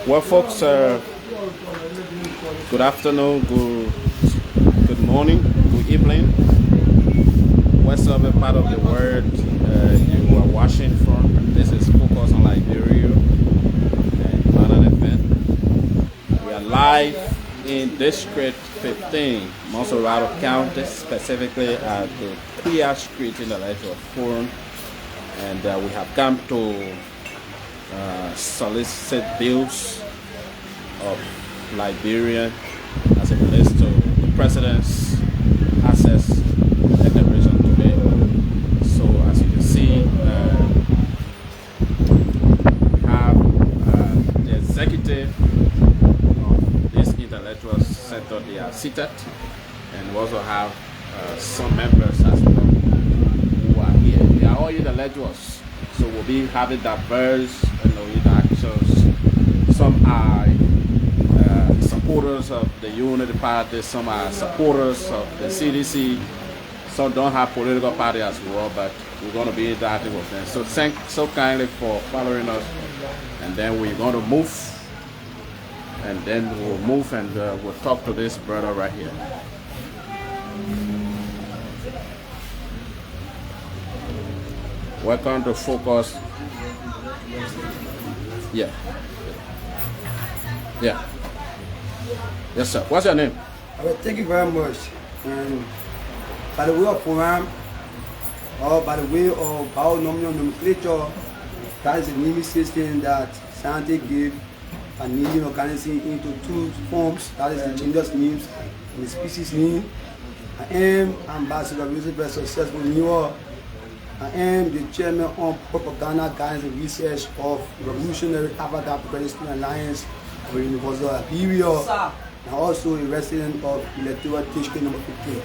Well, folks, good afternoon, good morning, good evening. Whatever part of the world you are watching from, this is Focus on Liberia and another event. We are live in District 15, Monserrato County, specifically at the Quia Street Intellectual Forum, and we have come to solicit bills of Liberia as it relates to the President's Access Declaration today. So as you can see, we have the executive of this intellectual center. They are seated, and we also have some members as well who are here. They are all intellectuals, so we'll be having diverse interactions. Some are supporters of the Unity Party, some are supporters of the CDC, some don't have political party as well, but we're going to be interacting with them. So thank so kindly for following us, and then we're going to move, and then we'll move and we'll talk to this brother right here. Welcome to Focus. Yeah. Yes, sir. What's your name? Thank you very much. And by the way of forum, or by the way of binomial nomenclature, that is a naming system that scientists give a naming organism into two forms. That is the genus names and the species name. I am Ambassador Roosevelt Successful New York. I am the chairman on propaganda guidance and research of Revolutionary Africa Progressive Alliance of the University of Liberia, and also a resident of Electoral District number 15,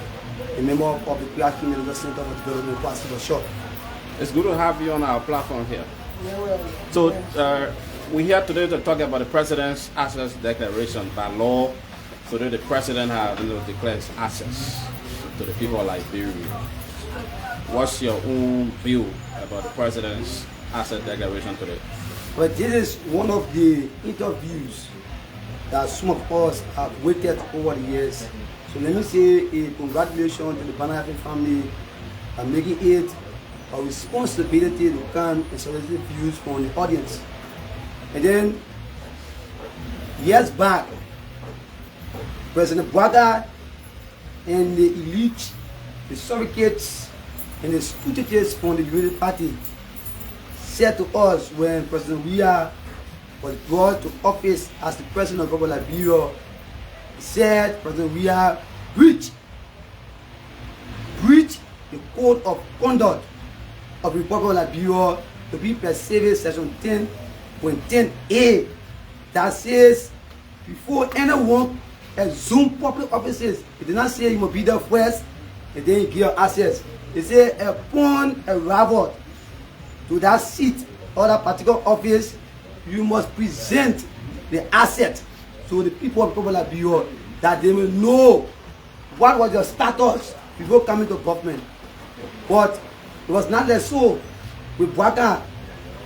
a member of the Creation Medical Center for Development Pastor Shop. It's good to have you on our platform here. So we're here today to talk about the President's Access Declaration by law. So that the President has declared access to the people of Liberia. What's your own view about the President's Access Declaration today? But this is one of the interviews that some of us have waited over the years. So let me say a congratulations to the Boakai family for making it a responsibility to come and solicit views from the audience. And then, years back, President Boakai and the elite, the surrogates, and the strategists from the Unity Party said to us when President Weah was brought to office as the President of Liberia, he said President Weah breached the code of conduct of the Republic of Liberia to be perceived section 10.10a that says before anyone assume public offices, it did not say you must be there first and then you give access. It said upon arrival to that seat or that particular office, you must present the asset to the people of Liberia that they will know what was your status before coming to government. But it was not like so with Boakai.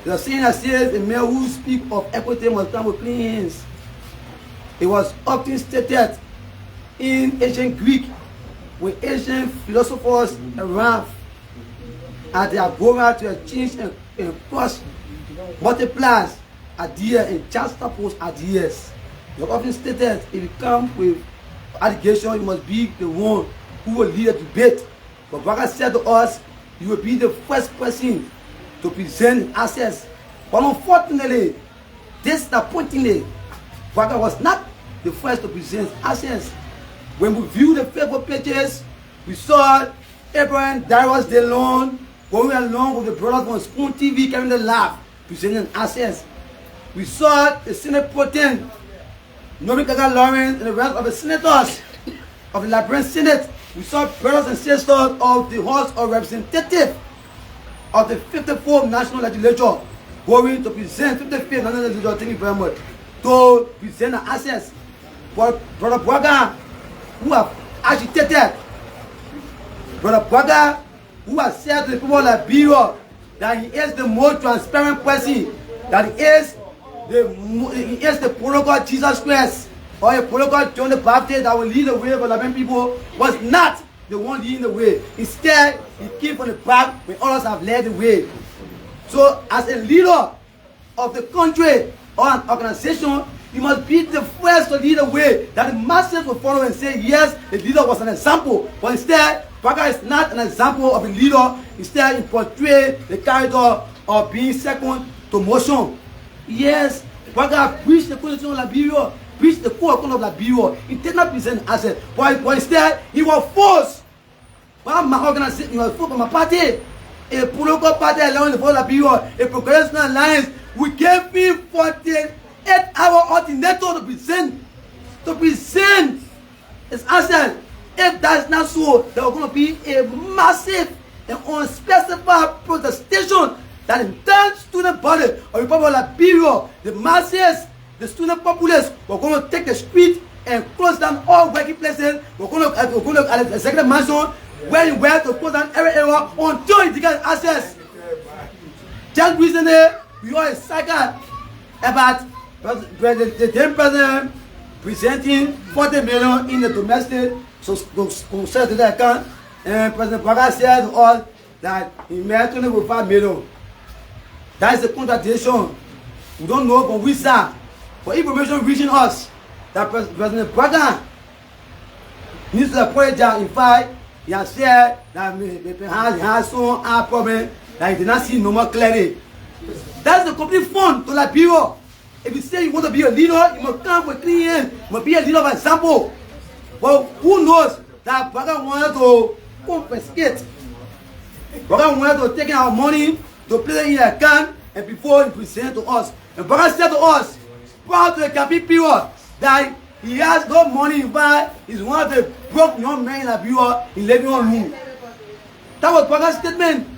The saying that says a man who speaks of equity must come with clean hands. It was often stated in ancient Greek with ancient philosophers around, and they are going to exchange and cross multiplies ideas and juxtapose ideas. They often stated if you come with allegation, you must be the one who will lead a debate. But Boakai said to us, you will be the first person to present access. But unfortunately, disappointingly, Boakai was not the first to present access. When we view the Facebook pages, we saw Abraham Darius DeLon going along with the brothers from Spoon TV carrying the laugh, presenting access. We saw the Senate Pro Tem, Nomi Gaga Lawrence, and the rest of the senators of the Liberian Senate. We saw brothers and sisters of the House of Representatives of the 54th National Legislature going to present 55th National Legislature, thank you very much, to present the access. But Brother Boakai, who have agitated, Brother Boakai who has said to the people of Liberia that he is the most transparent person, that he is the protocol Jesus Christ, or a protocol John the Baptist that will lead the way for Liberian people, was not the one leading the way. Instead, he came from the back when others have led the way. So, as a leader of the country or an organization, you must be the first to lead the way, that the masses will follow and say, yes, the leader was an example. But instead, Boakai is not an example of a leader. Instead, he portrays the character of being second to motion. Yes, Boakai preached the constitution of Liberia, preached the core of Liberia. He did not present as a, but instead, he was forced by my organization, he was forced by my party, a political party allowing the whole Liberia, a progressive alliance. We gave him 48-hour alternative to present his answer. If that's not so, there was going to be a massive and unspecified protestation that the entire student body of the Republic of Liberia, the masses, the student populace, were going to take the street and close down all working places. We're going to at the executive mansion, where he went to close down every area until he gets access. Just recently, we are excited about the then president presenting 40 million in the domestic concern to the account, and President Boakai said to us that he made 25 million. That is the contradiction. We don't know from which side, but information reaching us that President Boakai needs to apologize. In fact, he has said that he has some problem, that he did not see no more clarity. That's the complete fun to Liberia. If you say you want to be a leader, you must come with clean hands. You must be a leader of example. But who knows that Boakai wanted to confiscate? Boakai wanted to take our money to place it in an account and before he present to us. And Boakai said to us, prior to the campaign period, that he has no money. In fact, he's one of the broke young men in Liberia in living on room. That was Boakai's statement.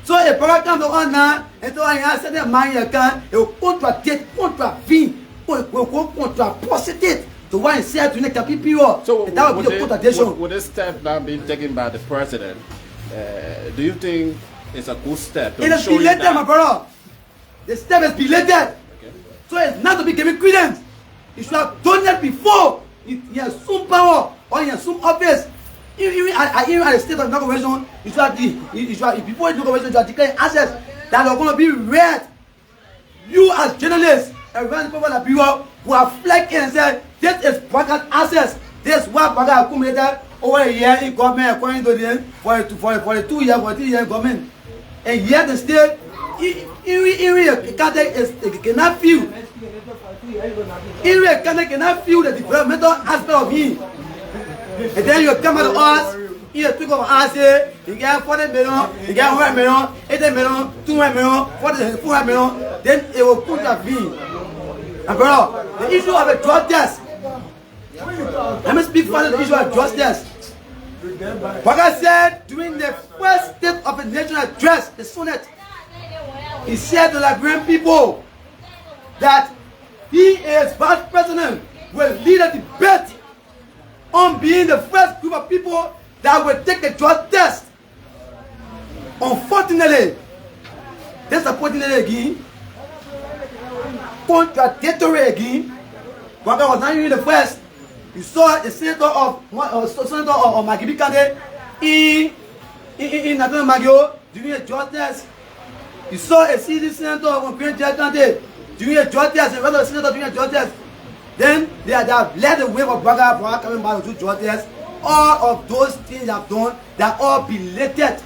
So if Boakai comes to us now and so he has certain money in the account, he will contravene, contrapositive to what he said during the campaign period. So and that would be a contradiction. Would this step now be taken by the president? Do you think it's a good step? It is belated, my brother. The step is belated. Okay. So it's not to be given credence. He should have done that before he assumed power or he assumed office. Even at the state of inauguration, before the inauguration, you are declaring assets that are going to be read. You as journalists, around people like Liberia who are flagging and said, this is Boakai's assets. This is what Boakai accumulated over a year in government, according to the for the 2 year, for 3 year government. And yet the state, cannot feel. Cannot feel the developmental aspect of him. And then you come to us, you took over us here, you get 40 million, you get 100 million, 80 million, 200 million, 400 million, then it will contravene. And brother, the issue of a drug test, let me speak for the issue of drug test. Boakai said during the first State of the Nation address, the Senate, he said to the Liberian people that he is vice president, will lead a debate on being the first group of people that will take a drug test. Unfortunately, disappointingly again, contradictory again, Boakai was not even the first. You saw the senator of Magibi Kande in Nathan Magio during a drug test. You saw a city senator of Grand Kande during a drug test, and another senator during a drug test. Then they have led the way for Boakai coming back to do drug tests. All of those things they have done, they are all belated.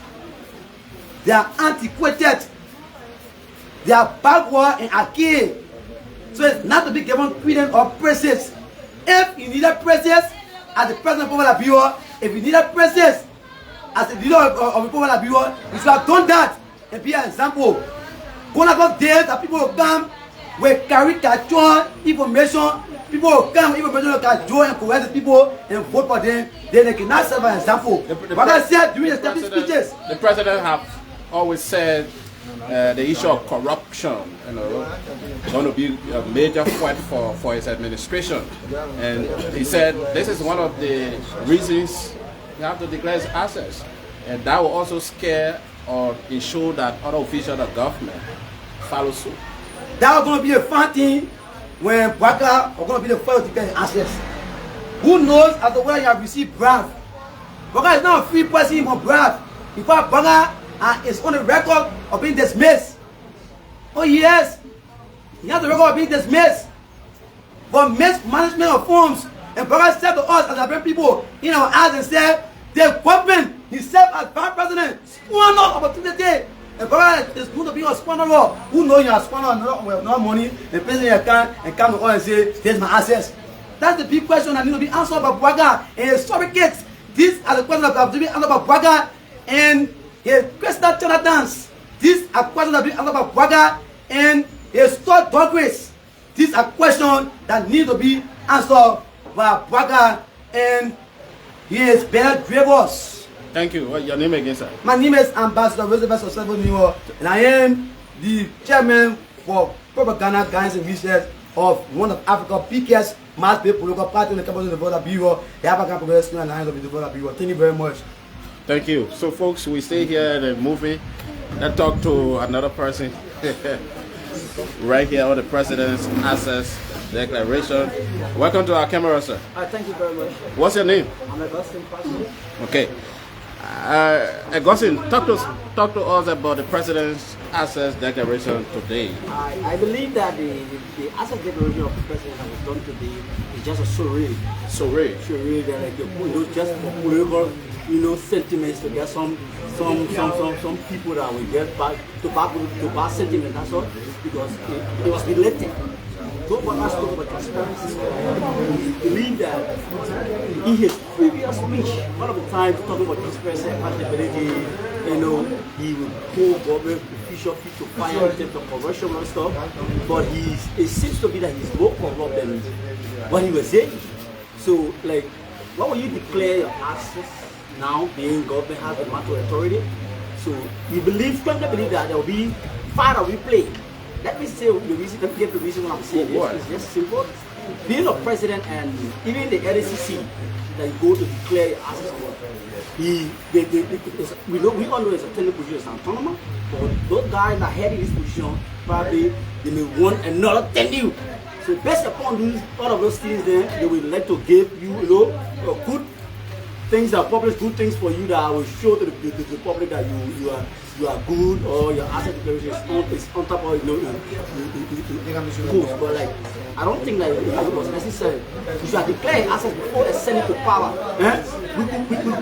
They are antiquated. They are backward and archaic. So it's not to be given credence or praises. If you needed praises as the president of Liberia, if you needed praises as the leader of the people of Liberia, you should have done that and be an example. Gonna go there that people will come with caricature information. People will come, information will caricature and correct the people and vote for them. Then they cannot serve an example. But I said during the speeches, the president have always said the issue of corruption, going to be a major fight for his administration. And he said this is one of the reasons you have to declare his assets. And that will also scare or ensure that other officials of the government follow suit. That was going to be a fun thing when Boakai are going to be the first to get access. Who knows as to whether you have received bribe? Boakai is not a free person for bribe. Because Boakai is on the record of being dismissed. Oh yes, he has the record of being dismissed for mismanagement of funds. And Boakai said to us as African people in our eyes and said, the government himself as vice president squandered opportunity. And Boakai is going to be a squanderer. Who knows you are squandering no money and placing your account and come to us and say, there's my access. That's the big question that needs to be answered by Boakai and his surrogates. These are the questions that have to be answered by Boakai and his Crystal Jonathan's. These are questions that have been answered by Boakai and his third Douglas. These are questions that need to be answered by Boakai and his better drivers. Thank you. What's your name again, sir? My name is Ambassador Roosevelt Successful New York, and I am the chairman for Propaganda Guidance and Research of one of Africa's biggest mass-based political party in the capital of the Development Bureau, the African Progressive Alliance of the Development Bureau. Thank you very much. Thank you. So, folks, we stay here in the movie and talk to another person right here on the President's Access Declaration. Welcome to our camera, sir. Thank you very much. What's your name? I'm Augustine Passion. Okay. Augustine, talk to us about the President's Access Declaration today. I believe that the Access Declaration of the President that was done today is just a surreal. Surreal, that like just for political, sentiments to get some people that will get back to bad sentiment. That's all, because it was related. Talk about transparency. We believe that in his previous speech, one of the times talking about transparency and accountability, he would pull government officials to fire in terms of corruption and stuff. But it seems to be that he's more corrupt than what he was saying. So, like, why would you declare your access now, being government has the matter authority? So, we strongly believe that there will be fire replay. Let me say the reason. Let me get the reason why I'm saying this. It's just simple. Being a president and even the LCC that you go to declare your access we all know it's a technical position, it's autonomous. But those guys that head in this position probably they may want another 10 you. So based upon all of those things, then they will like to give you, good things that publish good things for you that will show to the public that you are good, or your asset declaration is on top of good. But like, I don't think that it was necessary. You should declare assets before they send it to power. We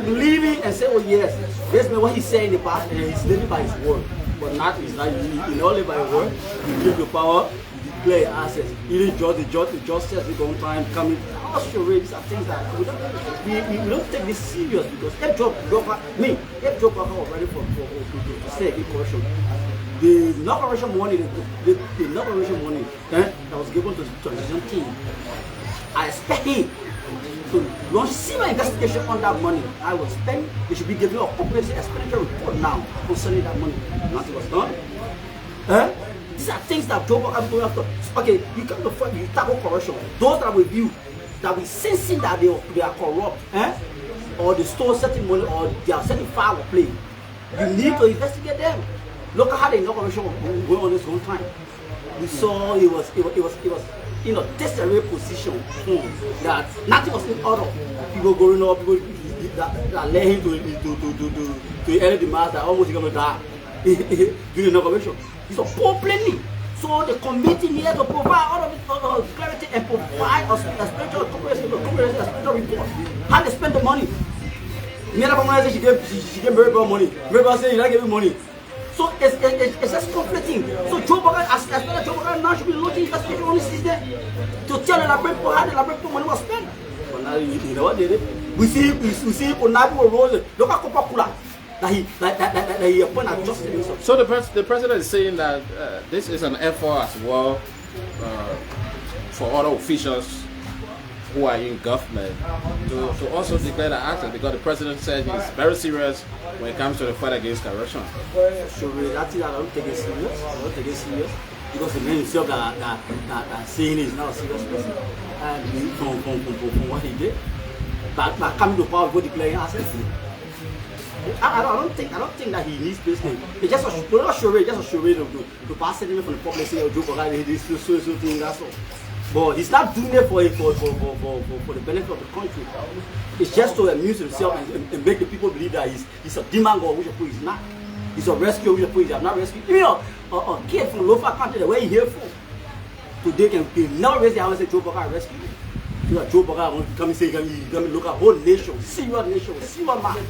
believe it and say, oh yes, this is what he said in the past, and he's living by his word. But not, it's like you don't live by his word. You give the power, you declare assets. Even the judge says it on time coming. All charades are things that we don't take this serious, because if Joe Boakai was ready to say a corruption, the inauguration money, that was given to the transition team, I expect him to launch similar investigation on that money. I will spend. They should be giving a comprehensive expenditure report now concerning that money. Nothing was done. These are things that Joe Boakai going after. Okay, you come to fight, you tackle corruption. Those that with you, that we sensing that they are corrupt, or they stole certain money, or they are setting foul play. You need to investigate them. Look at how the inauguration was going on this whole time. We saw it was in a desperate position that nothing was in order. People going up, people that led him to early demise, that almost going to die during the inauguration. It's a poor planning. So the committee needs to provide all of this clarity and provide a spiritual report. How they spend the money. She gave very bad money. Very saying, I give you money. So it's just conflicting. So Joe Boakai, as Joe Boakai now should be looking investigation on this system to tell the laboratory how the laboratory money was spent. But now you know what they did? We see Onabu Rose, look at Coca-Cola. That he appointed justice himself. So the president is saying that this is an effort as well for other officials who are in government to also declare the access, because the president said he's very serious when it comes to the fight against corruption. So that's it. I don't take it serious. Because the man himself that saying is not a serious person, and from what he did, but coming to power, go declaring assets. I don't think that he needs placement. It's just not charade, just a charade to pass it from the public, say, oh, Joe Boakai, this so thing, that's all. But he's not doing it for the benefit of the country. It's just to amuse himself and make the people believe that he's a demon god, which he's not. He's a rescue, which he's not rescue. Even a kid from lower country, the way he here for, today can never raise their hand and say Joe Boakai rescue. You know, Joe Boakai want to come and say, come look at whole nation, see what man.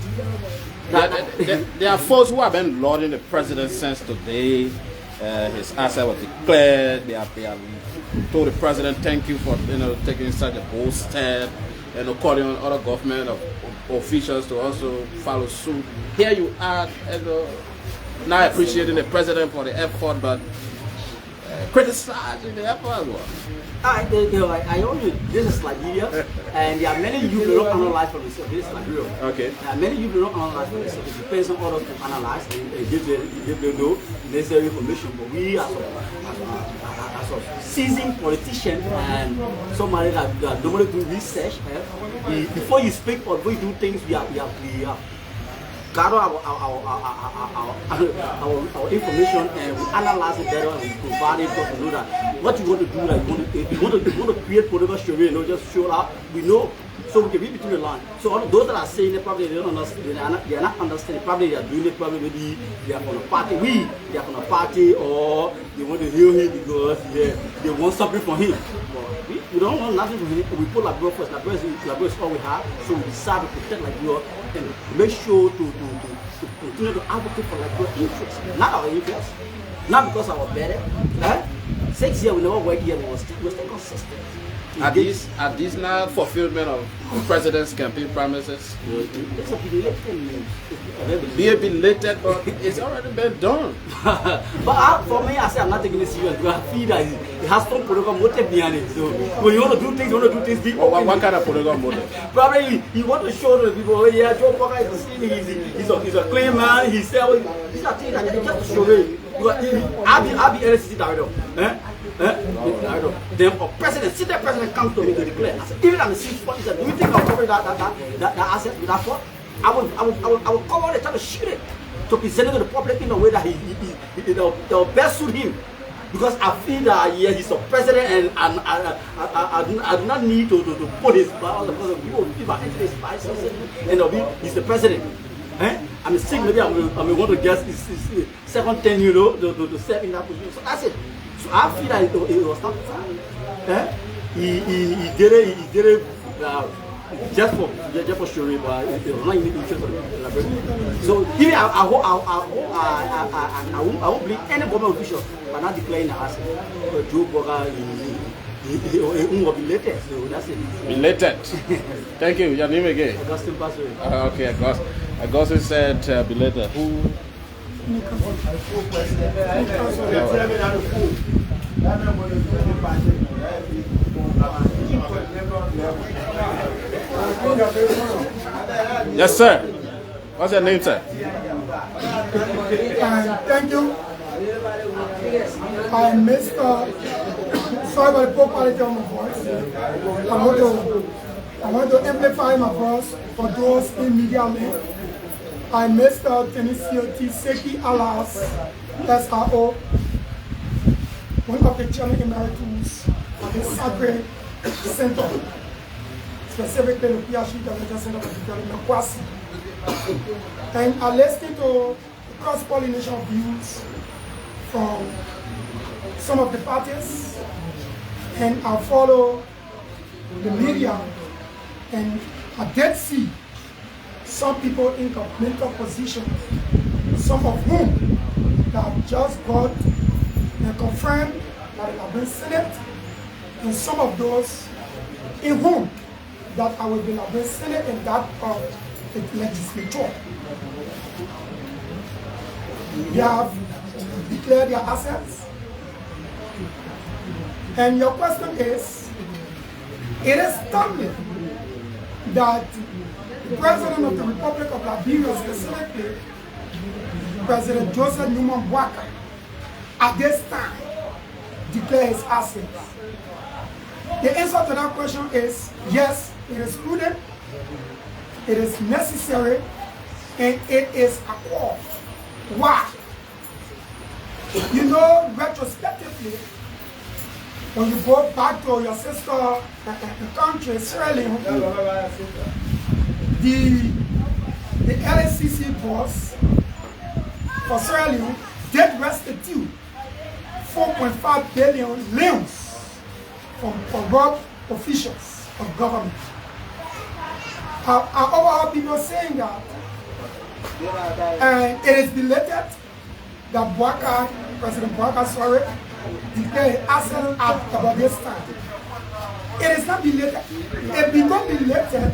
There are folks who have been lauding the president since today. His asset was declared. They have told the president thank you for taking such a bold step, and calling on other government officials to also follow suit. Here you are, not appreciating the president for the effort, but criticizing the effort as well. I only, this is Liberia, and there are many youth who don't analyze for themselves. This is Liberia. Okay. There are many youth who don't analyze for themselves. It depends on others to analyze and give them no necessary information. But we, as a seasoned politician and somebody that normally do research, before you speak or before you do things, we have gather our information and we analyze it better and we provide it to know that what you want to do, that you want to create political story, just show up, we know, so we can read between the lines. So all those that are saying it probably they don't understand, they are not understanding, probably they are doing it, probably maybe they are from a party, they are from a party, or they want to hear him because they want something from him. We don't want nothing from him. We put Liberia first. Liberia is all we have. So we decide to protect Liberia and make sure to continue to advocate for Liberia interests, not our interests, not because our better. 6 years we never worked here. We're still consistent. Are these not fulfillment of the president's campaign promises? It's a Be belated, but it's already been done. But for me, I say I'm not taking it serious because I feel that it has some political motive behind it. So when you want to do things, be open. What kind of political motive? Probably you want to show the people, oh yeah, Joe Boakai is he's a clean man. He's not things that just to show it. I'll be LCC director. Then a president, see that president comes to me to declare. I said, even on the 6th point, he said, do you think I'll cover that asset with that fault? I will cover it, try to shoot it, to present it to the public in a way that they'll best suit him. Because I feel that he's a president and I do not need to put his power because people will feel his biases and he's the president. I'm sick, maybe I may want to guess his second term, to serve in that position. So that's it. So I feel that it was not fun. He did it just for sure, but it was not in the interest of the Liberia. So here I won't believe any government official by not declaring the asset. Joe Boakai he will be belated. So that's it. Belated. Thank you. Your name again? Augustine Pastor. Okay, Augustine said belated. Who? Yes, sir. What's your name, sir? Thank you. I'm Mr. Sorry about the poor quality of my voice. I want to amplify my voice for those in media land. I'm Mr. Tennessee Seki Alas SRO, one of the Chairman Emeritus of the Sacred Center, specifically the PRC Development Center for Development Kwasi. And I listen to cross-pollination views from some of the parties, and I follow the media, and I did see some people in governmental positions, some of whom that have just got and confirmed that they have been Senate, and some of those in whom that I will be have been Senate and that of the legislature. They have declared their assets. And your question is, it is timely that the President of the Republic of Liberia, specifically President Joseph Newman Boakai, at this time, declare his assets. The answer to that question is yes, it is prudent, it is necessary, and it is a war. Why? You know, retrospectively, when you go back to your sister country, Sierra Leone, the LACC boss for Sierra Leone did restitute 4.5 billion leons from corrupt officials of government. Our people saying that, and it is belated that Boakai, President Boakai, declared asset at about this time. It is not belated. It becomes belated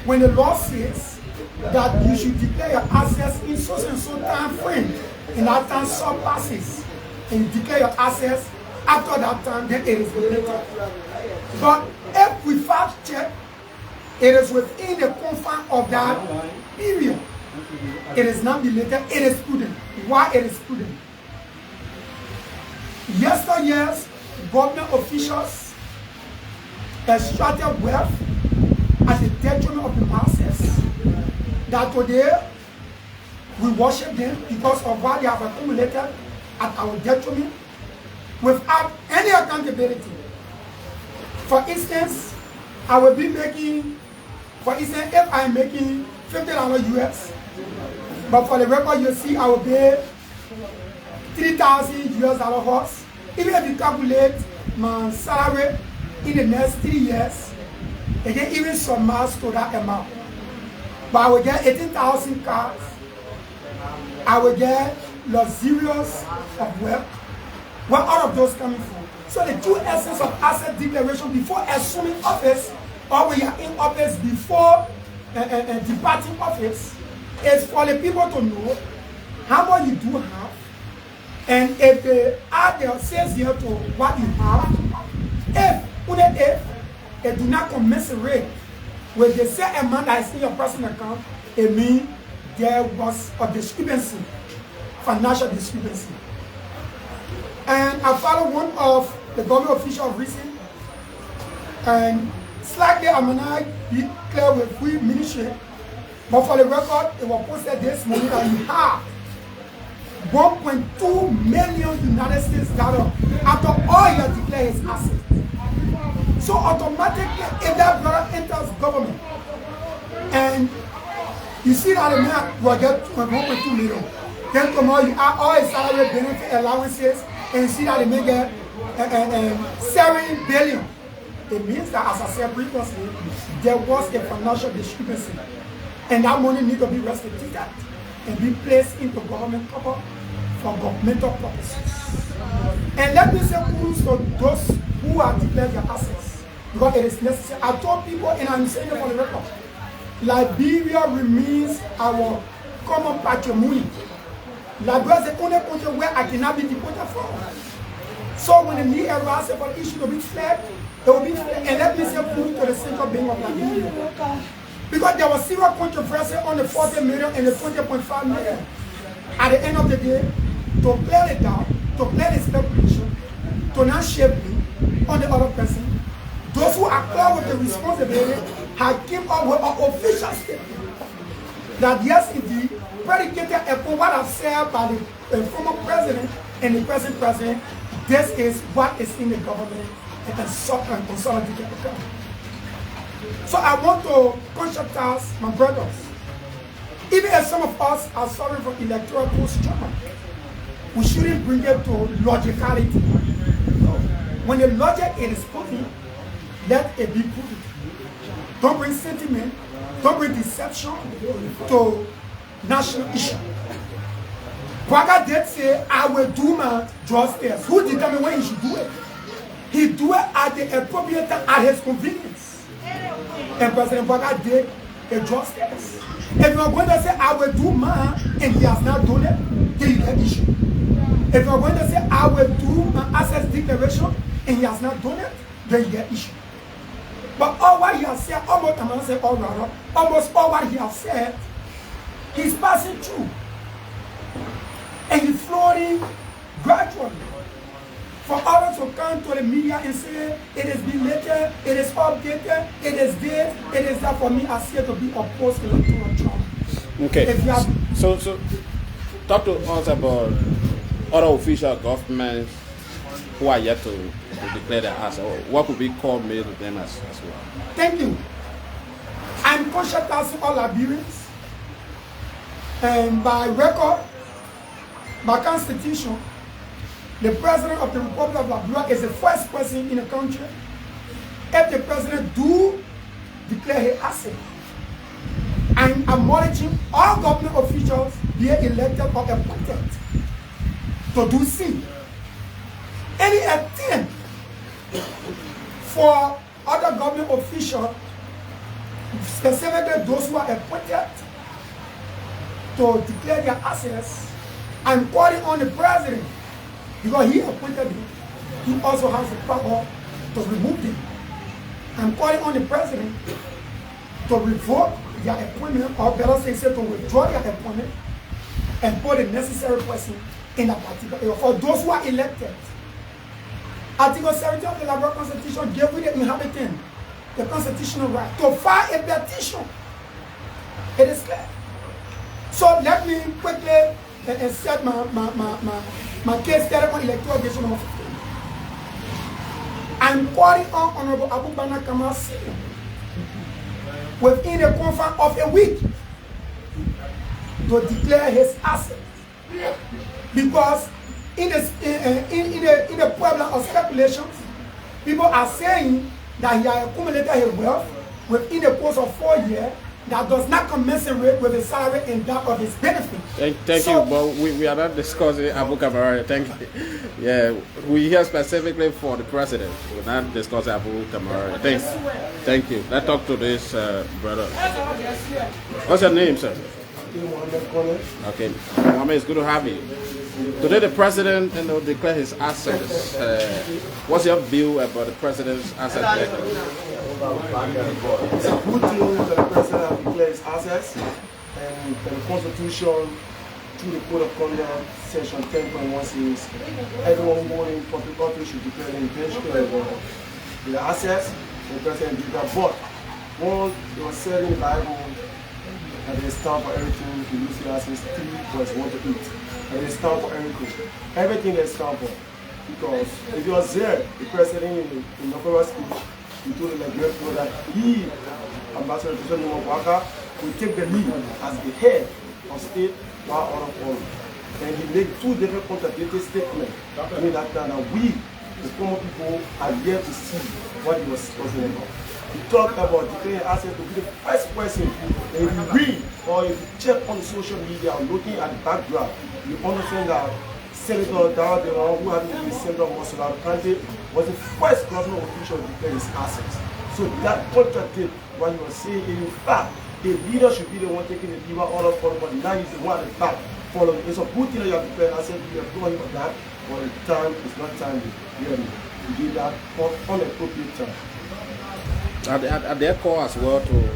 when the law says that you should declare your assets in so and so time frame, and that time surpasses, and you declare your assets after that time, then it is belated. But if we fact check, it is within the confine of that period. It is not belated, it is prudent. Why it is prudent? Yesteryears, government officials extracted wealth at the detriment of the masses. That today, we worship them because of what they have accumulated at our detriment without any accountability. For instance, I will be making, for instance, if I'm making $50 US, but for the record, you see, I will pay 3,000 US dollar horse. Even if you calculate my salary in the next 3 years, again, even some miles to that amount. But I will get 18,000 cars. I will get luxurious of wealth. Where all of those coming from? So the true essence of asset declaration before assuming office, or when you are in office before departing office, is for the people to know how much you do have, and if they add their sales here to what you have, if they do not commensurate with the same amount that is in your personal account, it means there was a discrepancy, financial discrepancy. And I follow one of the government officials recent, and slightly I may not be clear with free ministry, but for the record, it was posted this morning that you have 1.2 million United States dollars after all your declared his assets. So automatically, if that brother enters government, and you see that the man will get 1.2 million, then tomorrow you add all his salary, benefit, allowances, and you see that the man get 7 billion. It means that, as I said previously, there was a financial discrepancy. And that money needs to be restituted and be placed into government cover for governmental purposes. And let me say kudos to those who have declared their assets, because it is necessary. I told people, and I'm saying it for the record, Liberia remains our common patrimony. Liberia is the only country where I cannot be deported from. So when the need arises for the issue to be flagged, it will be flagged. And let me say kudos to the Central Bank of Liberia. Because there was serious controversy on the 40 million and the 20.5 million. At the end of the day, to play it down, to play the speculation, to not shame me on the other person, those who are clear with the responsibility have came up with an official statement that yes, indeed, predicated upon what I've said by the former president and the present president, this is what is in the government and consolidated account. So I want to conscientize my brothers. Even if some of us are sorry for electoral post-trauma, we shouldn't bring it to logicality. When the logic is put in, let it be put in. Don't bring sentiment, don't bring deception to national issue. Boakai did say, I will do my justice. Who determined when he should do it? He do it at the appropriate time, at his convenience. And President Boakai did a justice. If you're going to say, I will do mine, and he has not done it, then you get issue. If you're going to say, I will do my assets declaration, and he has not done it, then you get issue. But all what he has said, almost, I'm going to say all rather, almost all what he has said, he's passing through. And he's floating gradually. For others to come to the media and say, it is belated, it is updated, it is this, it is that. For me, I see it to be opposed to Donald Trump. Okay. If you have, So talk to us about other official governments who are yet to declare their asset. What could be called made to them as well? thank you. I'm conscious to all Liberians, and by record, by constitution, the president of the Republic of Liberia is the first person in the country. If the president do declare his asset, I'm acknowledging all government officials, be it elected or appointed, to do see. Any attempt for other government officials, specifically those who are appointed, to declare their assets, I'm calling on the president, because he appointed them. He also has the power to remove them. I'm calling on the president to revoke their appointment, or better say to withdraw their appointment and put the necessary person in a particular area. For those who are elected, Article 17 of the Liberia Constitution gave the inhabitant the constitutional right to file a petition. It is clear. So let me quickly insert my case study on electoral division of 15. I'm calling on Honorable Abubakar Kamal Senior within a confine of a week to declare his assets, because in the problem of speculations, people are saying that he has accumulated his wealth within the course of 4 years that does not commensurate with the salary and that of his benefit. Thank you, but we are not discussing Abu Kamara. Thank you. Yeah, we here specifically for the president. We're not discussing Abu Kamara. Thank you. Let's talk to this brother. What's your name, sir? Okay, Mohammed, it's good to have you. Today the president declared his assets. What's your view about the president's asset declaration? It's a good thing that the president has declared his assets, and the Constitution, through the Code of Conduct, Section 10.1 says everyone who owns public office should declare the assets. The president did that, but once it was said in the Bible that there is time for everything, to use the assets 3 verse 1 to 8. There is time for everything. Everything there is time for. Because if you are there, the president in the first speech, he told the Liberian people that he, Ambassador Boakai, will take the lead as the head of state while out of all. And he made 2 different contradictory statements during that time that we, the common people, are yet to see what he was talking about. He talked about declaring assets to be the first person. And if you read or if you check on the social media or looking at the background, you understand that Senator Dawa Deron, who had been the senator of Mosulado County, was the first government official to declare his assets. So that contradicts what you were saying. In fact, the leader should be the one taking the lead all of all, but now he's the one at the back following. It's a good thing that you have declared assets. We are going for that, but the time is not time to do that on the appropriate time. Are there calls as well to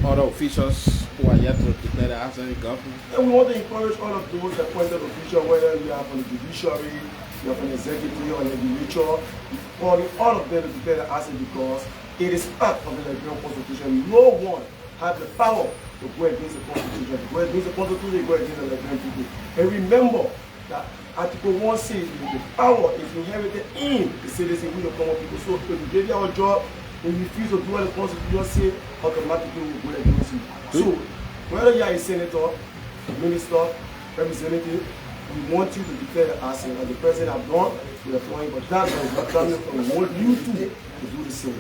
other officials who are yet to declare their assets in government? And we want to encourage all of those appointed officials, whether we are from the judiciary, we are from the executive or the legislature, calling all of them to declare their assets, because it is part of the Liberian Constitution. No one has the power to go against the Constitution. To go against the Constitution, go against the Liberian people. And remember that Article 1 says the power is inherited in the citizen, we the common people. So if we give you our job, and you refuse to do what the Constitution says, automatically we will go against you. So, whether you are a senator, a minister, representative, we want you to declare the asset. As the president has done, we are applying, but that is not coming from what you do to do the same.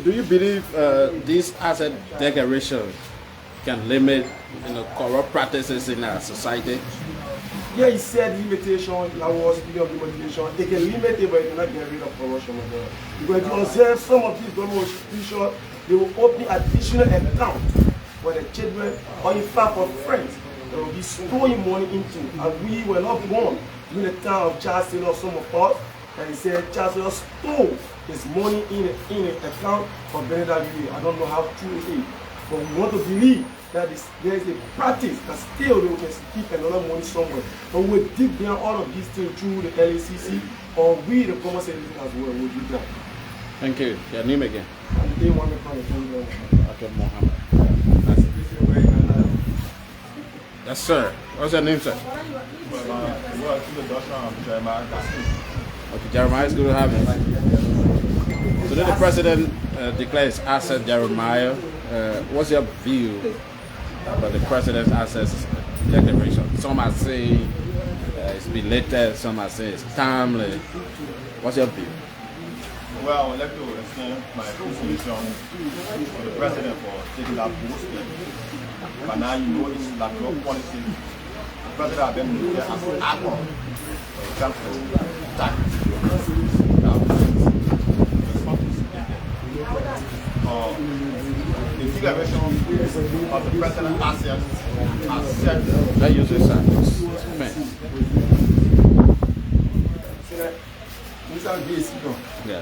Do you believe this asset declaration can limit corrupt practices in our society? Yeah, he said limitation, that was speaking of limitation. They can limit it, but they cannot get rid of corruption. Because you observe some of these government officials, they will open additional accounts for the children, or in fact for friends. They will be storing money into. And we were not born during the time of Charles Taylor, some of us, and he said Charles Taylor stole his money in an account for Benedict. I don't know how true it is, but we want to believe that there is a practice that still they will keep another money somewhere. But we'll dig down all of these things through the LACC, or we, the common citizens as well, will do that. Thank you. Your name again? And they want to call it Okay, Mohammed. Yes, sir. What's your name, sir? Okay, Jeremiah, it's good to have you. Today the president declared his asset, Jeremiah. What's your view about the president's assets declaration? Some are saying it's belated, some are saying it's timely. What's your view? Well, I would like to extend my appreciation to the president for taking that post. But now you know it's like no policy. The president has been there as an actor when it comes to tax. The declaration of the president's assets are set. That uses science. Yeah.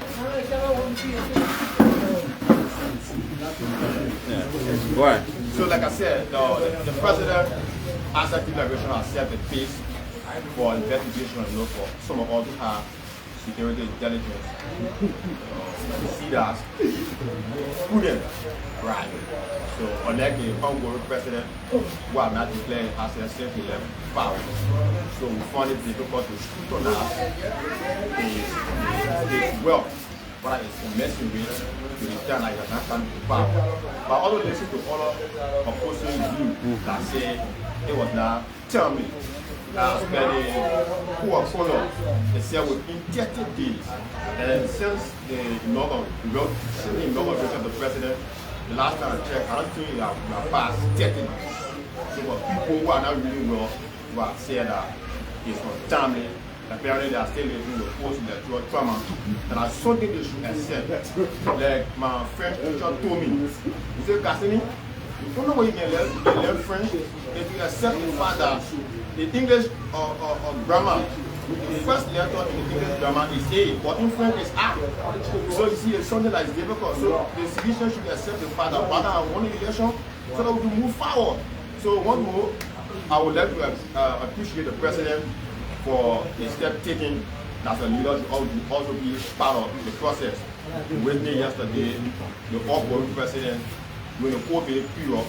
Go ahead. So like I said, the president asset declaration has set the pace for investigation, for some of us who have security intelligence. We see that prudent, right? So unlike the ongoing president who have not declared assets since he left power. So we find it difficult to scrutinize his wealth, what is messing with to the time like that time to power. But also listen to other opposing views that say it was not tell me spending poor follow they said within 30 days. And since the inauguration of the president, the last time I checked, I don't think we have passed 30 days. So for people who are not really well, who have said that it's untimely, apparently they are still living with post-electoral trauma. And I something they should accept. Like my French teacher told me, he said, Cassini, you don't know what you can learn French if you accept the fact that the English or grammar, the first letter in the English grammar is A, but in French is A. So you see, it's something that is difficult. So the citizen should accept the fact that rather than one election, so that we can move forward. So one more, I would like to appreciate the president for the step taken as a leader to also be part of the process. With me yesterday, the outgoing president, during the COVID period,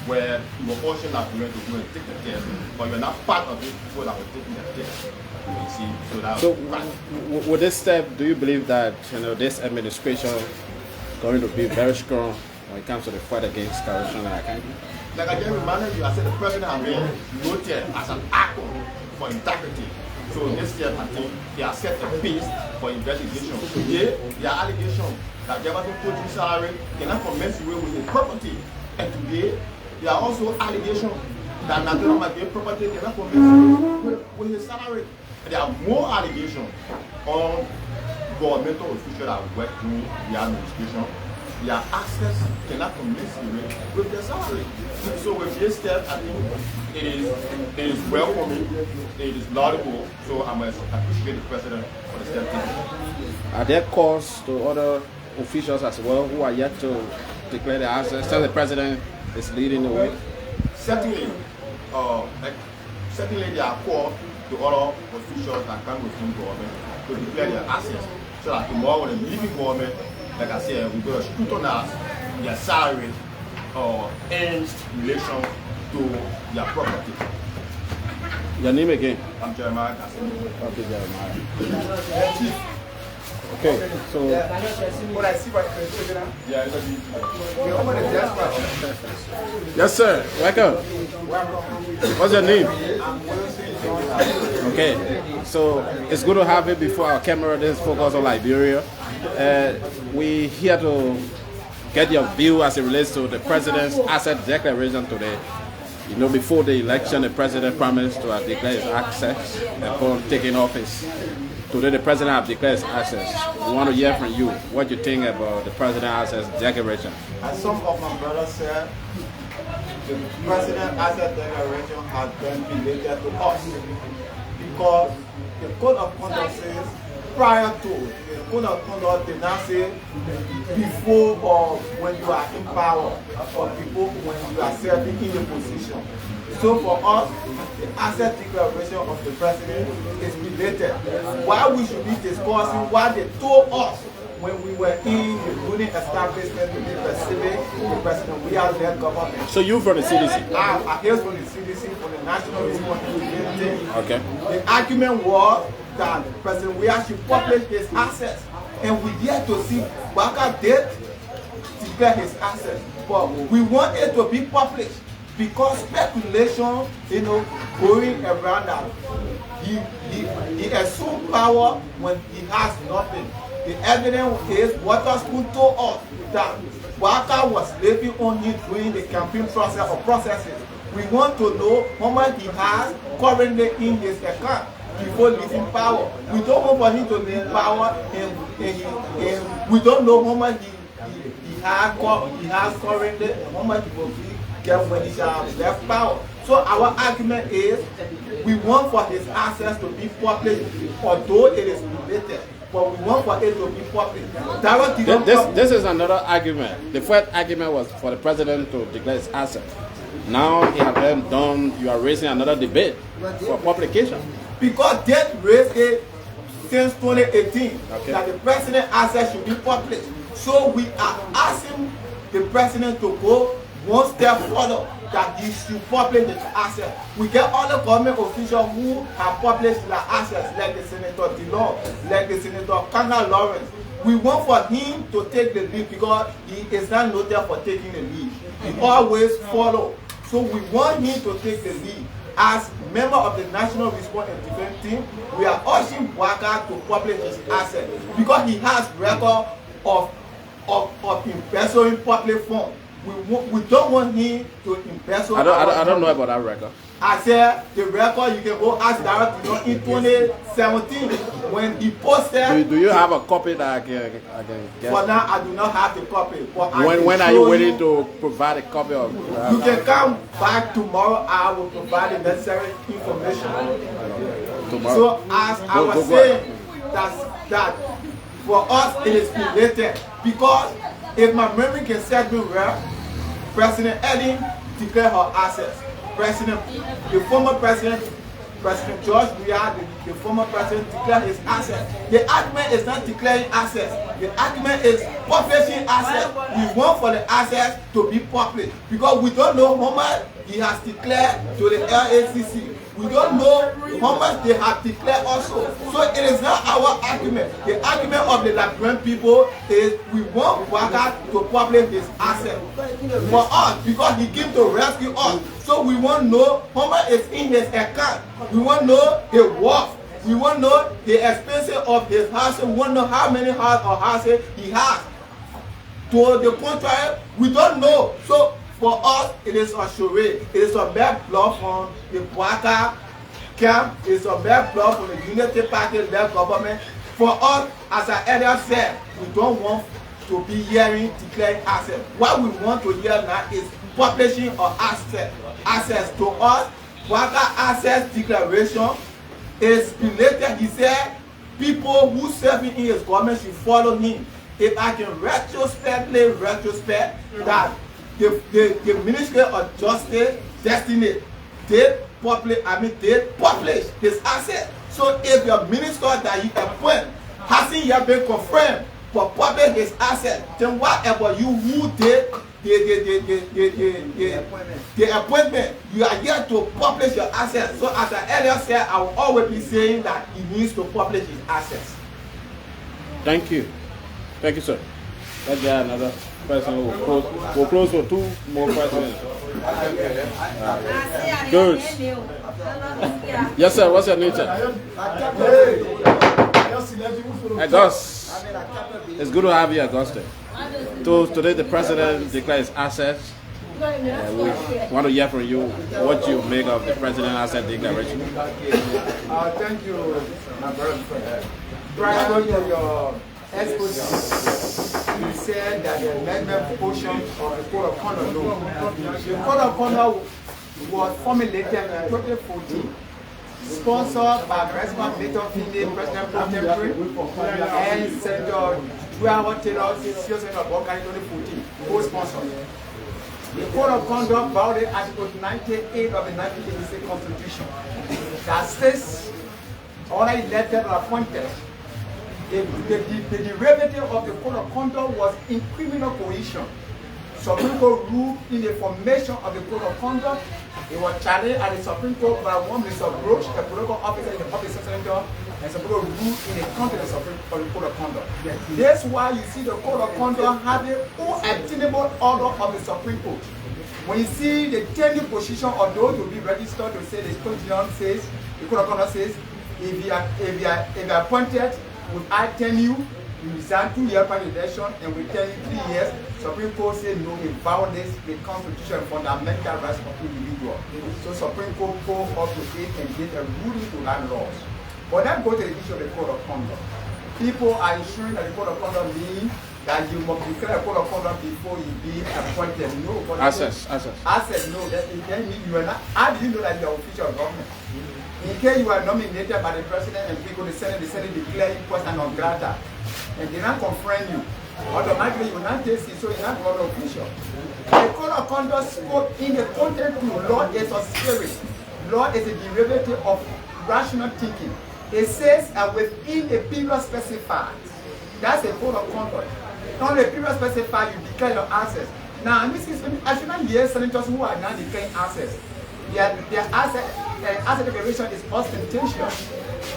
where you were also not going to go and take the test, but you're not part of it people that were taking the test. You see, so that with this step, do you believe that this administration is going to be very strong when it comes to the fight against corruption in our country? Like I just reminded you, I said the president has been noted as an actor for integrity. So this year, I think they have set a pace for investigation. Today, there are allegations that Jefferson Coaching salary cannot commence away with the property. And today, there are also allegations that Nathaniel McGill property cannot commence with his salary. And there are more allegations on governmental officials that work through the administration. Their access cannot commence with their salary. So with this step, I think it is welcoming, it is laudable. So I must appreciate the president for the step taken. Are there calls to other officials as well who are yet to declare their assets? Tell the president is leading the way. Certainly, there are calls to other officials that come within government to declare their assets, so that tomorrow when they leave the government, like I said, we're going to scrutinize their salary or in relation to their property. Your name again? I'm Jeremiah. Okay, Jeremiah. Okay, so What I see by the Yeah, it's yes, sir. Welcome. What's your name? Okay, so it's good to have you before our camera. This is focused on Liberia. We here to get your view as it relates to the president's asset declaration today. You know, before the election, the president promised to have declared his assets upon taking office. Today, the president has declared his assets. We want to hear from you what you think about the president's assets declaration. As some of my brothers said, the president's asset declaration has been related to us because the code of conduct says prior to, the code of conduct did not say before or when you are in power or before when you are serving in a position. So for us, the asset declaration of the president is related. Why we should be discussing what they told us when we were in the union establishment to be the president, we are their government. So you from the CDC? I hear from the CDC, from national responsibility. Okay. The argument was that President Weah should publish his assets, and we yet to see Boakai did declare his assets, but we want it to be published because speculation, going around that he assumed power when he has nothing. The evidence is Waterspoon told us that Boakai was living on him during the campaign process or processes. We want to know how much he has currently in his account before leaving power. We don't want for him to leave power and we don't know how much he has currently, how much he will get when he shall have left power. So our argument is we want for his assets to be published, although it is related. But we want for it to be public. This is another argument. The first argument was for the president to declare his assets. Now he has been done. You are raising another debate for publication. Because they raised it since 2018 that the president's assets should be published. So we are asking the president to go one step further, that he should publish his assets. We get other government officials who have published their assets, like the Senator Dillon, like the Senator Kanga Lawrence. We want for him to take the lead because he is not noted for taking the lead. He always follow. So we want him to take the lead. As member of the National Response and Defense Team, we are urging Boakai to publish his assets because he has record of embezzling public funds. We don't want him to embezzle. I don't know about that record. I said the record, you can go ask directly in 2017 when he posted. Do you have a copy that I can get? For now, I do not have the copy. But when are you willing to provide a copy of? You can come back tomorrow. I will provide the necessary information. Tomorrow. So as I was saying, that for us it is related because if my memory can serve me well, President Ellen declared her assets. The former president, President George Weah, the former president, declared his assets. The argument is not declaring assets. The argument is publishing assets. We want for the assets to be published because we don't know how much he has declared to the LACC. We don't know how much they have declared also. So it is not our argument. The argument of the Liberian people is we want Boakai to publish his assets for us because he came to rescue us. So we want to know how much is in his account. We want to know his worth. We want to know the expenses of his house. We want to know how many houses he has. To the contrary, we don't know. So for us, it is a charade. It is a bad bluff from the Boakai camp. It is a bad bluff from the Unity Party led government. For us, as I earlier said, we don't want to be hearing declaring assets. What we want to hear now is publishing of assets to us. Boakai assets declaration is related. He said people who serve in his government should follow him. If I can retrospect that the Ministry of Justice destiny did publish his assets. So if your minister that he appoint hasn't yet been confirmed for publish his assets, then whatever you who did the appointment, you are here to publish your assets. So as I earlier said, I will always be saying that he needs to publish his assets. Thank you. Thank you, sir. Let's get another person. We'll close for two more questions. Good. Yes, sir. What's your name, sir? August. It's good to have you, Augusta. So today the president declared his assets. We want to hear from you what you make of the president's asset declaration. Thank you, my brother. Prior to your exposition, you said that the amendment portion of the Code of Conduct, the Code of Conduct was formulated in 2014, sponsored by President Milton Finney, President Contemporary, and Senator Joao Taylor, Senator Boakai in 2014, co-sponsored. The Code of Conduct violated Article 98 of the 1986 Constitution that states all elected or appointed. The derivative of the Code of Conduct was in criminal coercion. Supreme Court ruled in the formation of the Code of Conduct It was challenged at the Supreme Court by one Mr. Brooks, a political officer in the public senator, and some people rule in the country of the Code of Conduct. That's why you see the Code of Conduct having unobtainable order of the Supreme Court. When you see the tenure position of those who be registered to say the Constitution says, the Code of Conduct says, if you are appointed with I tenure, you resign 2 years after election, and we tell you 3 years. Supreme Court says no, it violates the Constitution and fundamental rights of individual. So Supreme Court go up to it and get a ruling to that laws. But then go to the issue of the Code of Conduct. People are ensuring that the Code of Conduct means that you must declare a Code of Conduct before you be appointed. No. Access. No. That you are not. How do you know that you are official government? In case you are nominated by the president and people, the Senate declare you person non grata, and they not confirm you. Automatically, you will not take it, so you're not going official. The Code of Conduct spoke in the content to law is a spirit. Law is a derivative of rational thinking. It says within a period specified. That's a Code of Conduct. On the period specified, you declare your access. Now, this is, I should not hear senators who are now declaring access. Their asset declaration is ostentatious.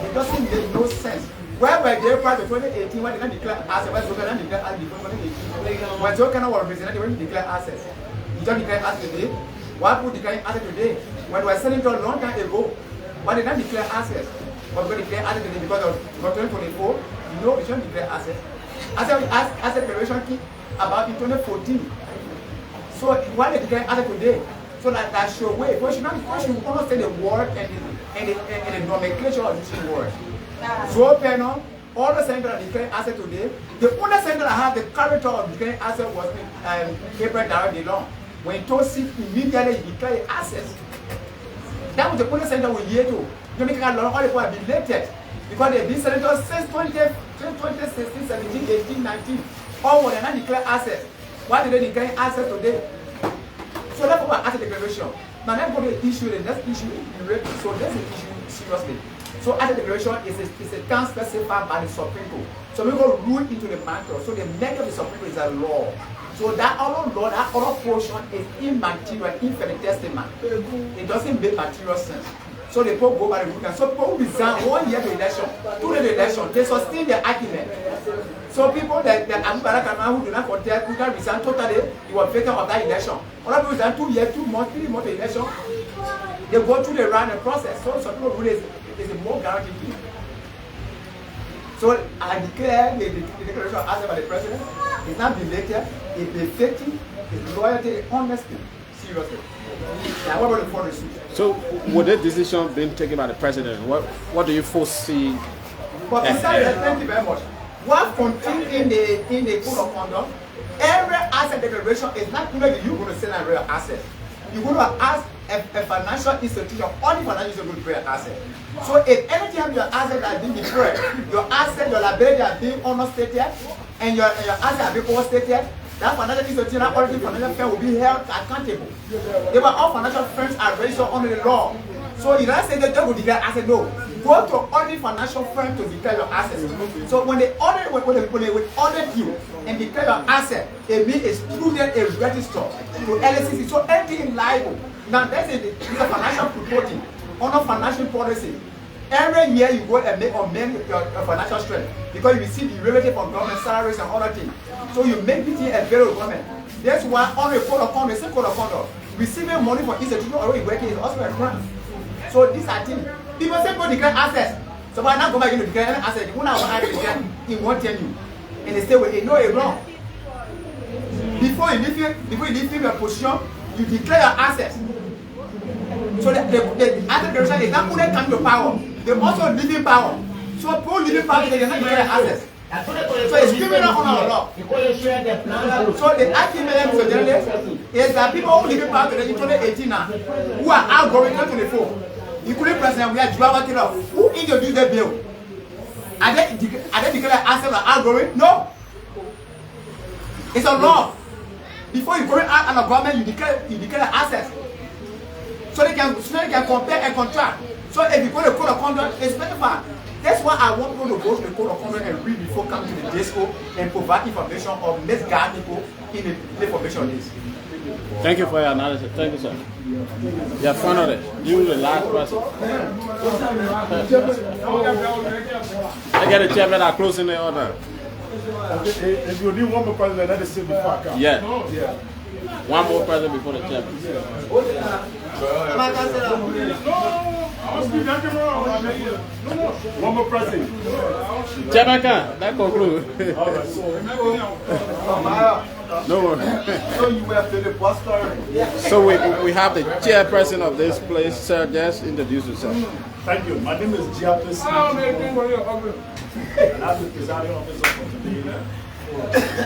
It doesn't make no sense. Where were they prior to 2018 when they didn't declare assets? When they didn't declare assets before 2018? When Joe cannot represent, they didn't declare assets. You don't declare assets today. Why would declare assets today? When we were selling to a long time ago, why did not declare assets? But we declare assets today because of 2024. You know, we shouldn't declare assets. Asset declaration came about in 2014. So why they declare assets today? So that show way. Because you almost say the word and the nomenclature of this word. So panel, all the centers that declared asset today, the only center that had the character of declaring asset was Gabriel Darrell DeLong. When he told sit immediately he declared assets. That was the only center we hear to. You make a lot of people have been elected because they've been senators since 2016, 17, 18, 19. All were not declare assets. Why did they declare assets today? So that's what asset declaration. Now let's go to the issue, the next issue is so let's take the issue seriously. So asset declaration is a term specified by the Supreme Court. So we go rule into the matter. So the meaning of the Supreme Court is a law. So that other law, that other portion is immaterial, infinitesimal. It doesn't make material sense. So the people go by the rule. And so people who resign 1 year to election, 2 years to election, they sustain their argument. So people that Abu Barakama who do not contest, who can resign totally, he was vacant of that election. Other people resign 2 years, 2 months, 3 months to election. They go through the round process. So some people rule is a more guaranteed thing. So I declare the declaration of asset by the president is not belated, it's effective, it's loyalty, honesty, seriously. Now, what about the foreign suit? So, with the decision being taken by the president, what do you foresee? But besides that, thank you very much. What contained in the Code of Conduct, every asset declaration is not only you going to sell a real asset. You're going to ask a financial institution, only financial institution will declare asset. So if anytime your asset has been declared, your asset, your liability has been understated, and your asset has been overstated, that financial institution, that auditing financial firm will be held accountable. They were all financial firms are registered under the law. So you don't say that they will declare asset, no. Go to only financial firm to declare your assets. So when they audit, when they will audit you and declare your asset, it means it's through them a register to LSCC. So anything liable. Now that's a financial reporting under financial policy. Every year you go and amend your financial strength because you receive derivative from government salaries and other things. So you make it available to government. That's why on the Code of Conduct, the same Code of Conduct, receiving money from institutions already working is also a crime. So these are things. People say go declare assets. So why not go back and declare an asset? When I want to declare, he won't tell you. And they say, well, no, it's wrong. Before you leave your position, you declare your assets. So the asset declaration is not only come to power, they also living power. So people living power, they cannot declare assets. So it's criminal on our law. So the argument is that people who live in power today in 2018 now, who are outgoing 2024, including President, we are driving it off. Who introduced the bill? Are they declared assets or outgoing? No. It's a law. Before you go out of government, you declare assets. So they can compare and contract. So if you go to the Code of Conduct, it's specified. That's why I want people to go to the Code of Conduct and read before coming to the DSO and provide information or misguide people in the information list. Thank you for your analysis. Thank you, sir. Yeah, finally, you the last person. I get a chairman that close in the order. If you need one more president, let us sit before I come. Yeah. One more president before the chairman. One more president. Chairman, that concludes. No more. So we have the chairperson of this place, sir. Just introduce yourself. Thank you. My name is Giapis. And I'm the presiding officer for today.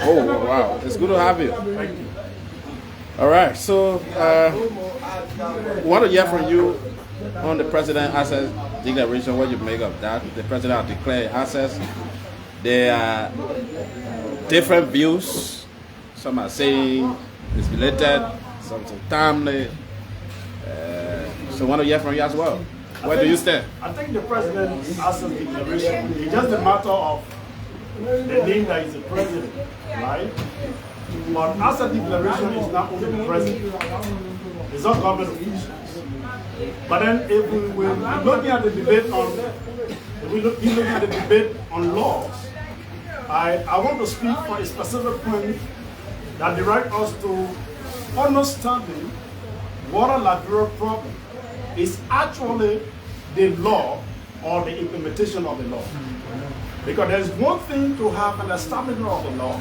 Oh wow, it's good to have you. Thank you. All right, so we want to hear from you on the president access declaration. What you make of that? The president has declared access. There are different views. Some are saying it's related, some say timely. So I want to hear from you as well. Where do you stand? I think the president's access declaration is just a matter of the name that is the president, right? But asset declaration is not only the president, it's all government officials. But then if we will be looking at the debate on laws, I want to speak for a specific point that directs us to understanding what a Liberia problem is actually the law or the implementation of the law. Because there's one thing to have an establishment of the law,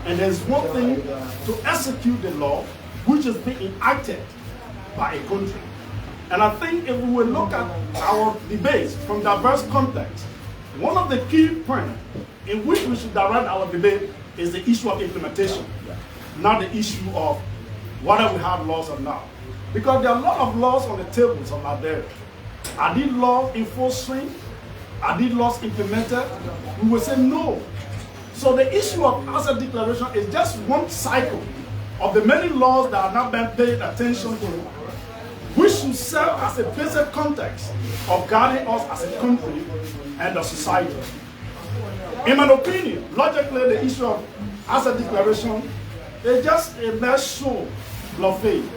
and there's one thing to execute the law, which is being enacted by a country. And I think if we will look at our debates from diverse contexts, one of the key points in which we should direct our debate is the issue of implementation, not the issue of whether we have laws or not. Because there are a lot of laws on the tables of Liberia. Are these laws in full swing? Are these laws implemented? We will say no. So the issue of asset declaration is just one cycle of the many laws that are not being paid attention to, which should serve as a basic context of guiding us as a country and a society. In my opinion, logically, the issue of asset declaration is just a mere show of faith.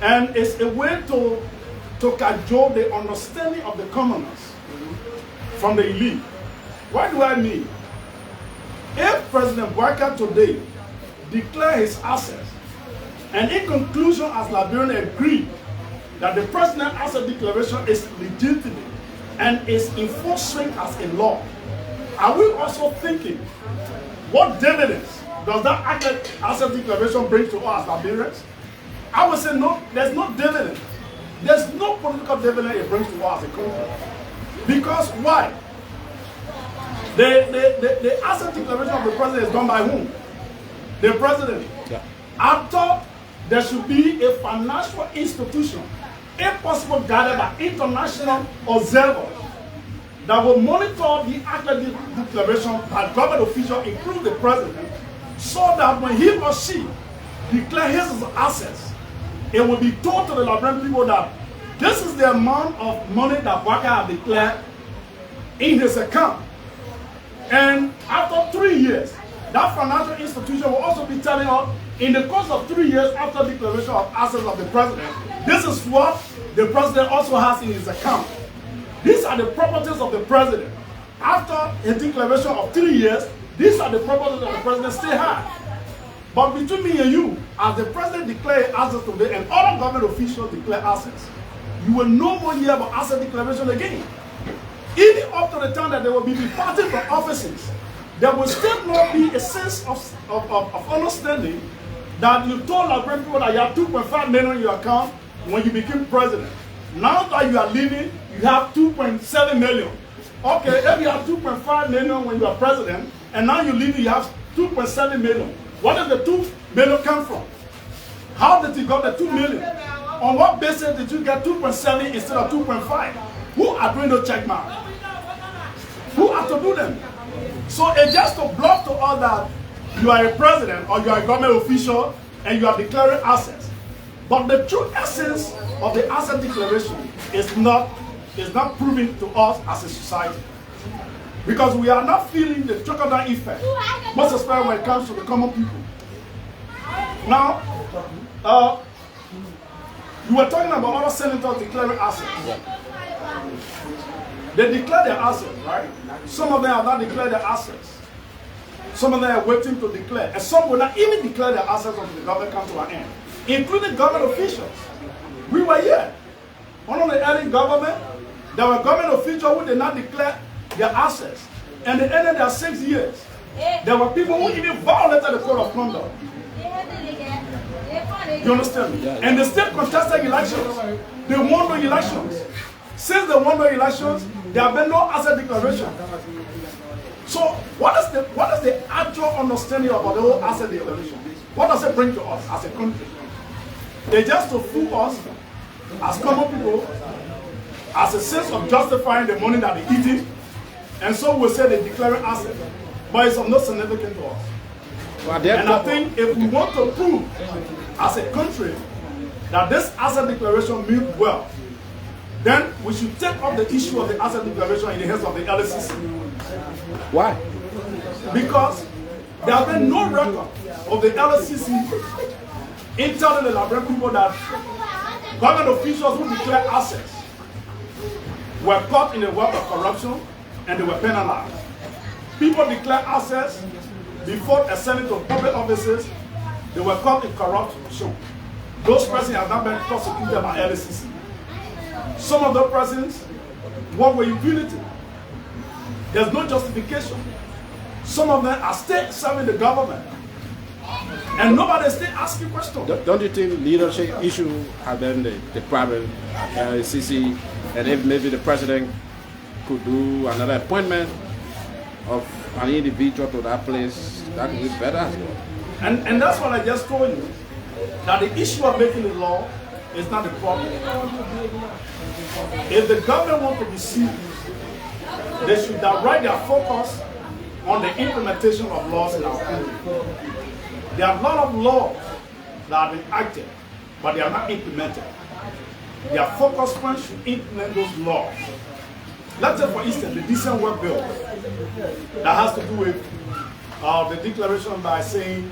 And it's a way to cajole the understanding of the commoners from the elite. What do I mean? If President Boakai today declares his assets, and in conclusion, as Liberians agree that the president asset declaration is legitimate and is in full swing as a law, are we also thinking what dividends does that asset declaration bring to us Liberians? I would say no, there's no dividend. There's no political dividend it brings to us as a country. Because why? The asset declaration of the president is done by whom? The president. Yeah. I thought there should be a financial institution, if possible guided by international observers, that will monitor the asset declaration by government officials, including the president, so that when he or she declares his assets, it will be told to the Liberian people that this is the amount of money that Boakai has declared in his account. And after 3 years, that financial institution will also be telling us, in the course of 3 years after declaration of assets of the president, this is what the president also has in his account. These are the properties of the president. After a declaration of 3 years, these are the properties that the president still has. But between me and you, as the president declares assets today and other government officials declare assets, you will no more hear about asset declaration again. Even up to the time that they will be departing from offices, there will still not be a sense of understanding that you told Liberian people that you have 2.5 million in your account when you became president. Now that you are leaving, you have 2.7 million. Okay, if you have 2.5 million when you are president, and now you leave, you have 2.7 million. Where does the 2 million come from? How did you get the 2 million? On what basis did you get 2.7 instead of 2.5? Who are doing the check mark? Who are to do them? So it's just to block to all that you are a president or you are a government official and you are declaring assets. But the true essence of the asset declaration is not proven to us as a society. Because we are not feeling the trickle-down effect, most especially when it comes to the common people. Now, You were talking about other senators declaring assets. They declare their assets, right? Some of them have not declared their assets. Some of them are waiting to declare. And some will not even declare their assets until the government comes to an end, including government officials. We were here. One of the early government, there were government officials who did not declare their assets. And they ended their 6 years. There were people who even violated the code of conduct. You understand me? And they still contested elections. They won the elections. Since they won the elections, there have been no asset declaration. So what is the actual understanding about the whole asset declaration? What does it bring to us as a country? They just to fool us as common people, as a sense of justifying the money that they're eating, and so we say they declare asset, but it's of no significance to us. And I think if we want to prove as a country that this asset declaration means well, then we should take up the issue of the asset declaration in the hands of the LCC. Why? Because there has been no record of the LCC in telling the Liberian people that government officials who declare assets were caught in the web of corruption and they were penalized. People declare assets before ascending to public offices, they were caught in corruption. Those persons have not been prosecuted by LCC. Some of those persons work with impunity. There's no justification. Some of them are still serving the government. And nobody is still asking questions. Don't you think leadership issue have been the problem at LCC, and if maybe the president could do another appointment of an individual to that place, that would be better as well. And that's what I just told you, that the issue of making the law is not the problem. If the government wants to be serious, they should direct their focus on the implementation of laws in our country. There are a lot of laws that have been acted, but they are not implemented. Their focus point should implement those laws. Let's say, for instance, the Decent Work Bill that has to do with the declaration by saying,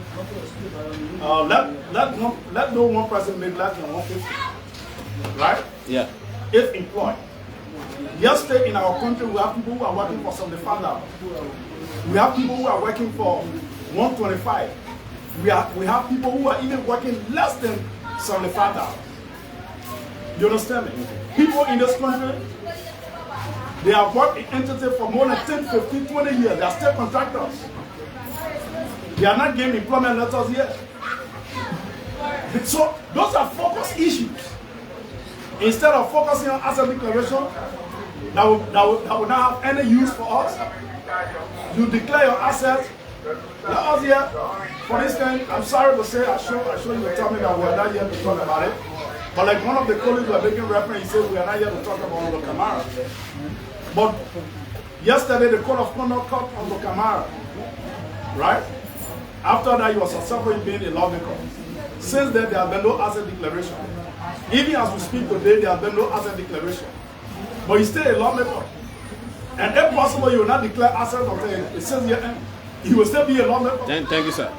let no one person make less than 150, right? Yeah. If employed. Yesterday in our country, we have people who are working for $75. We have people who are working for $125. We have people who are even working less than $75. You understand me? People in this country, they have worked in entity for more than 10, 15, 20 years. They are still contractors. They are not getting employment letters yet. So those are focus issues. Instead of focusing on asset declaration that will not have any use for us, you declare your assets. Let us here, for instance, I'm sorry to say, I show you to tell me that we are not here to talk about it. But like one of the colleagues were making reference, he said we are not here to talk about Uncle Kamara. But yesterday the code of conduct caught Uncle Kamara, right? After that, he was successful in being a lawmaker. Since then, there has been no asset declaration. Even as we speak today, there has been no asset declaration. But he's still a lawmaker. And if possible, you will not declare assets until it says here, he will still be a lawmaker. Thank you, sir.